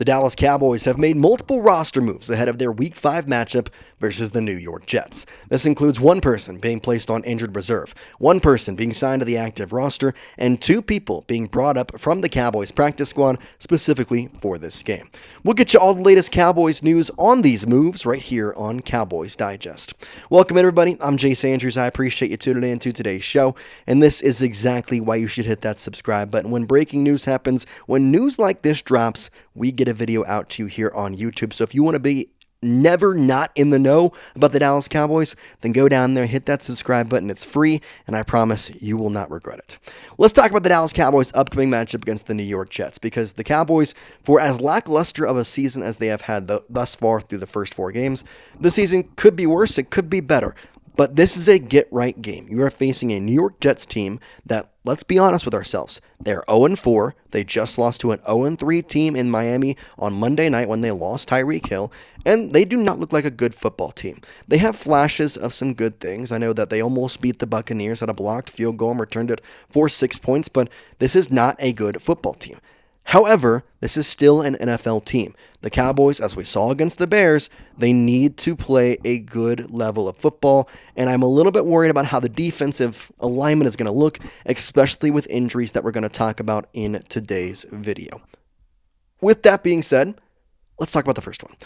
The Dallas Cowboys have made multiple roster moves ahead of their Week 5 matchup versus the New York Jets. This includes one person being placed on injured reserve, one person being signed to the active roster, and two people being brought up from the Cowboys practice squad specifically for this game. We'll get you all the latest Cowboys news on these moves right here on Cowboys Digest. Welcome everybody, I'm Jace Andrews. I appreciate you tuning in to today's show, and this is exactly why you should hit that subscribe button. When breaking news happens, when news like this drops, we get a video out to you here on YouTube. So if you want to be never not in the know about the Dallas Cowboys, then go down there, hit that subscribe button. It's free, and I promise you will not regret it. Let's talk about the Dallas Cowboys' upcoming matchup against the New York Jets, because the Cowboys, for as lackluster of a season as they have had thus far through the first 4 games, the season could be worse, it could be better. But this is a get-right game. You are facing a New York Jets team that, let's be honest with ourselves, they're 0-4. They just lost to an 0-3 team in Miami on Monday night when they lost Tyreek Hill, and they do not look like a good football team. They have flashes of some good things. I know that they almost beat the Buccaneers at a blocked field goal and returned it for 6 points, but this is not a good football team. However, this is still an NFL team. The Cowboys, as we saw against the Bears, they need to play a good level of football, and I'm a little bit worried about how the defensive alignment is going to look, especially with injuries that we're going to talk about in today's video. With that being said, let's talk about the first one.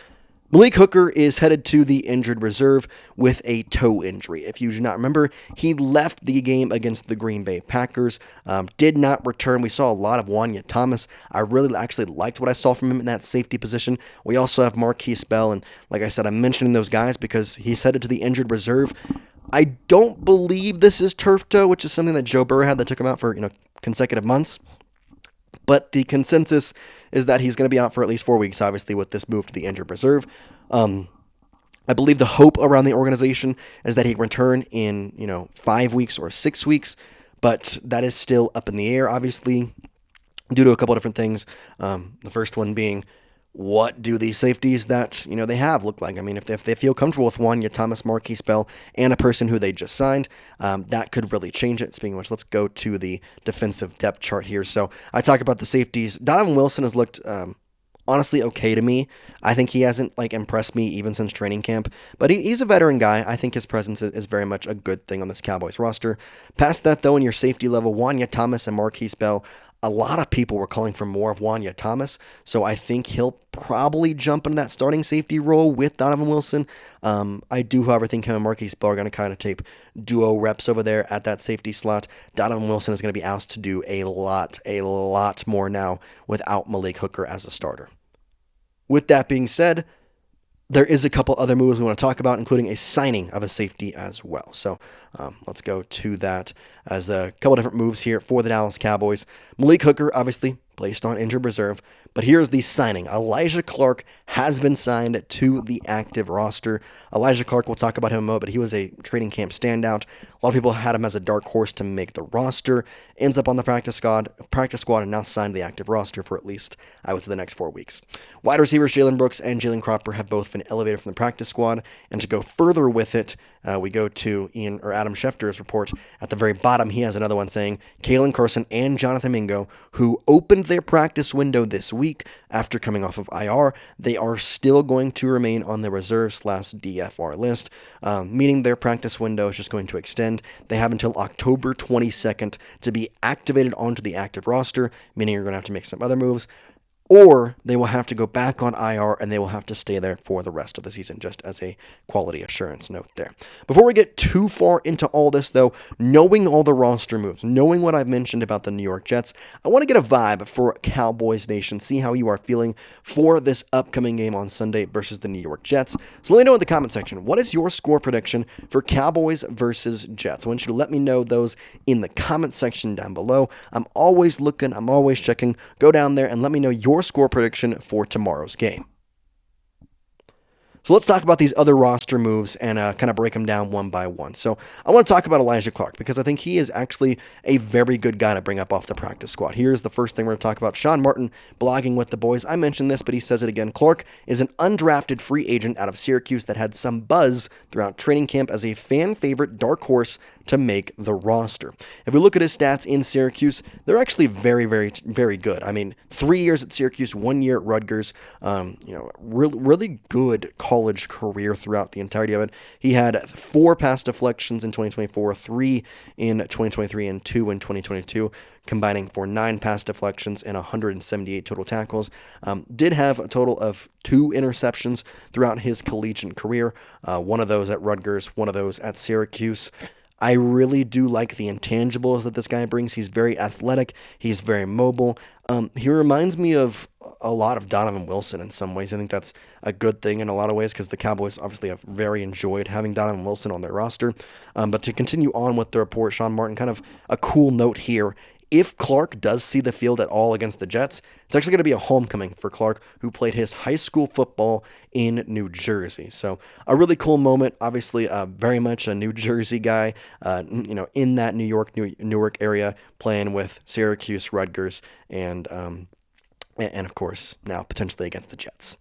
Malik Hooker is headed to the injured reserve with a toe injury. If you do not remember, he left the game against the Green Bay Packers, did not return. We saw a lot of Wanya Thomas. I really actually liked what I saw from him in that safety position. We also have Marquise Bell, and like I said, I'm mentioning those guys because he's headed to the injured reserve. I don't believe this is turf toe, which is something that Joe Burrow had that took him out for consecutive months. But the consensus is that he's going to be out for at least 4 weeks, obviously, with this move to the injured reserve. I believe the hope around the organization is that he can return in 5 weeks or 6 weeks, but that is still up in the air, obviously, due to a couple of different things. The first one being, what do these safeties that they have look like? I mean, if they feel comfortable with Wanya Thomas, Marquise Bell, and a person who they just signed, that could really change it. Speaking of which, let's go to the defensive depth chart here. So I talk about the safeties. Donovan Wilson has looked honestly okay to me. I think he hasn't impressed me even since training camp, but he's a veteran guy. I think his presence is very much a good thing on this Cowboys roster. Past that, though, in your safety level, Wanya Thomas and Marquise Bell, a lot of people were calling for more of Wanya Thomas, so I think he'll probably jump into that starting safety role with Donovan Wilson. I do, however, think him and Marquise Bell are going to kind of take duo reps over there at that safety slot. Donovan Wilson is going to be asked to do a lot more now without Malik Hooker as a starter. With that being said, there is a couple other moves we want to talk about, including a signing of a safety as well. So let's go to that as a couple different moves here for the Dallas Cowboys. Malik Hooker, obviously, placed on injured reserve. But here's the signing. Alijah Clark has been signed to the active roster. Alijah Clark, we'll talk about him in a moment, but he was a training camp standout. A lot of people had him as a dark horse to make the roster. Ends up on the practice squad, and now signed to the active roster for at least, I would say, the next 4 weeks. Wide receivers Jalen Brooks and Jalen Cropper have both been elevated from the practice squad. And to go further with it, we go to Adam Schefter's report. At the very bottom, he has another one saying, Kalen Carson and Jonathan Mingo, who opened their practice window this week after coming off of IR, they are still going to remain on the reserve/DFR list, meaning their practice window is just going to extend. They have until October 22nd to be activated onto the active roster, meaning you're going to have to make some other moves, or they will have to go back on IR and they will have to stay there for the rest of the season, just as a quality assurance note there. Before we get too far into all this, though, knowing all the roster moves, knowing what I've mentioned about the New York Jets, I want to get a vibe for Cowboys Nation, see how you are feeling for this upcoming game on Sunday versus the New York Jets. So let me know in the comment section, what is your score prediction for Cowboys versus Jets? I want you to let me know those in the comment section down below. I'm always looking, I'm always checking. Go down there and let me know your score prediction for tomorrow's game. So let's talk about these other roster moves and kind of break them down one by one. So I want to talk about Alijah Clark because I think he is actually a very good guy to bring up off the practice squad. Here's the first thing we're going to talk about. Sean Martin blogging with the boys. I mentioned this, but he says it again. Clark is an undrafted free agent out of Syracuse that had some buzz throughout training camp as a fan favorite dark horse to make the roster. If we look at his stats in Syracuse, they're actually very, very, very good. I mean, 3 years at Syracuse, 1 year at Rutgers. Really good college career throughout the entirety of it. He had 4 pass deflections in 2024, 3 in 2023, and 2 in 2022, combining for 9 pass deflections and 178 total tackles. Did have a total of 2 interceptions throughout his collegiate career, one of those at Rutgers, one of those at Syracuse. I really do like the intangibles that this guy brings. He's very athletic. He's very mobile. He reminds me of a lot of Donovan Wilson in some ways. I think that's a good thing in a lot of ways because the Cowboys obviously have very enjoyed having Donovan Wilson on their roster. But to continue on with the report, Sean Martin, kind of a cool note here. If Clark does see the field at all against the Jets, it's actually going to be a homecoming for Clark, who played his high school football in New Jersey. So a really cool moment. Obviously, very much a New Jersey guy, in that Newark area, playing with Syracuse, Rutgers, and of course now potentially against the Jets.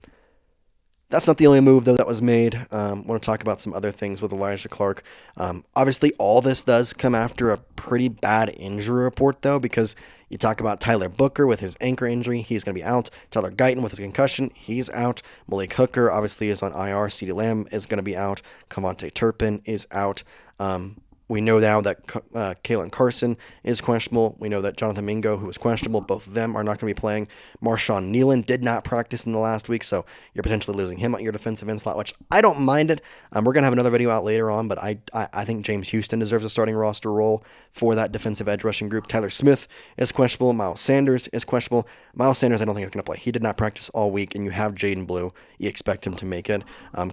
That's not the only move, though, that was made. I want to talk about some other things with Alijah Clark. Obviously, all this does come after a pretty bad injury report, though, because you talk about Tyler Booker with his ankle injury. He's going to be out. Tyler Guyton with his concussion. He's out. Malik Hooker, obviously, is on IR. CeeDee Lamb is going to be out. Cavante Turpin is out. We know now that Kalen Carson is questionable. We know that Jonathan Mingo, who is questionable, both of them are not going to be playing. Marshawn Nealon did not practice in the last week, so you're potentially losing him at your defensive end slot, which I don't mind it. We're going to have another video out later on, but I think James Houston deserves a starting roster role for that defensive edge rushing group. Tyler Smith is questionable. Miles Sanders is questionable. Miles Sanders, I don't think is going to play. He did not practice all week, and you have Jaden Blue. You expect him to make it.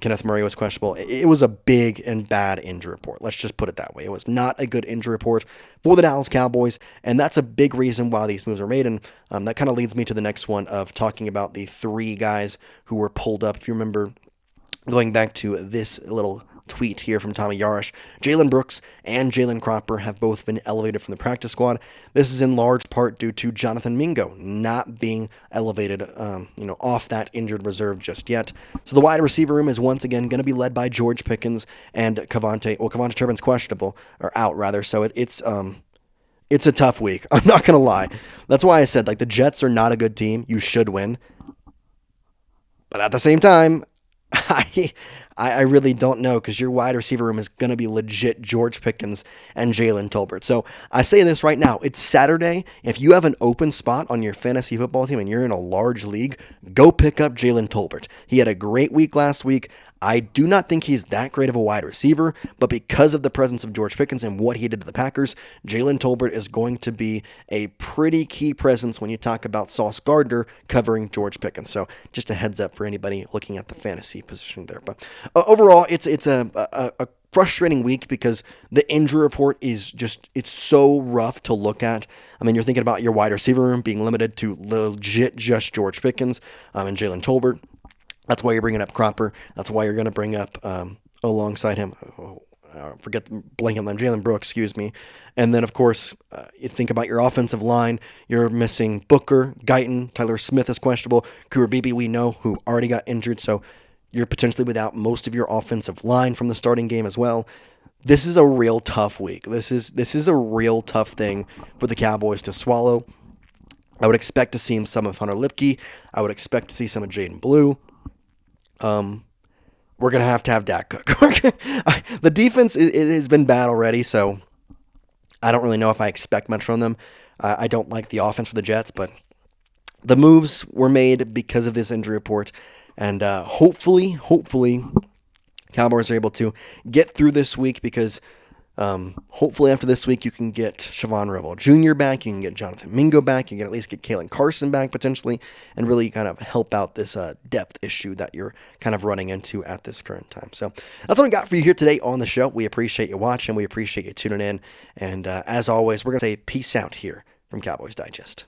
Kenneth Murray was questionable. It was a big and bad injury report. Let's just put it that way. It was not a good injury report for the Dallas Cowboys, and that's a big reason why these moves were made, and that kind of leads me to the next one of talking about the 3 guys who were pulled up. If you remember, going back to this little tweet here from Tommy Yarish, Jalen Brooks and Jalen Cropper have both been elevated from the practice squad. This is in large part due to Jonathan Mingo not being elevated, off that injured reserve just yet. So the wide receiver room is once again going to be led by George Pickens and Cavante Turpin's questionable, or out rather. So it's a tough week. I'm not going to lie. That's why I said, the Jets are not a good team. You should win. But at the same time, I really don't know, because your wide receiver room is going to be legit George Pickens and Jalen Tolbert. So I say this right now. It's Saturday. If you have an open spot on your fantasy football team and you're in a large league, go pick up Jalen Tolbert. He had a great week last week. I do not think he's that great of a wide receiver, but because of the presence of George Pickens and what he did to the Packers, Jalen Tolbert is going to be a pretty key presence when you talk about Sauce Gardner covering George Pickens. So just a heads up for anybody looking at the fantasy position there. But overall, it's a frustrating week because the injury report is it's so rough to look at. I mean, you're thinking about your wide receiver room being limited to legit just George Pickens and Jalen Tolbert. That's why you're bringing up Cropper. That's why you're going to bring up alongside him, blanking on Jalen Brooks, excuse me. And then, of course, you think about your offensive line. You're missing Booker, Guyton, Tyler Smith is questionable. Kura Beebe, we know, who already got injured. So you're potentially without most of your offensive line from the starting game as well. This is a real tough week. This is a real tough thing for the Cowboys to swallow. I would expect to see some of Hunter Lipke. I would expect to see some of Jaden Blue. We're going to have Dak Cook. The defense has been bad already, so I don't really know if I expect much from them. I don't like the offense for the Jets, but the moves were made because of this injury report, and hopefully, Cowboys are able to get through this week because hopefully after this week you can get Siobhan Revel Jr. back, you can get Jonathan Mingo back, you can at least get Kalen Carson back potentially, and really kind of help out this depth issue that you're kind of running into at this current time. So that's what we got for you here today on the show. We appreciate you watching, we appreciate you tuning in, and as always, we're going to say peace out here from Cowboys Digest.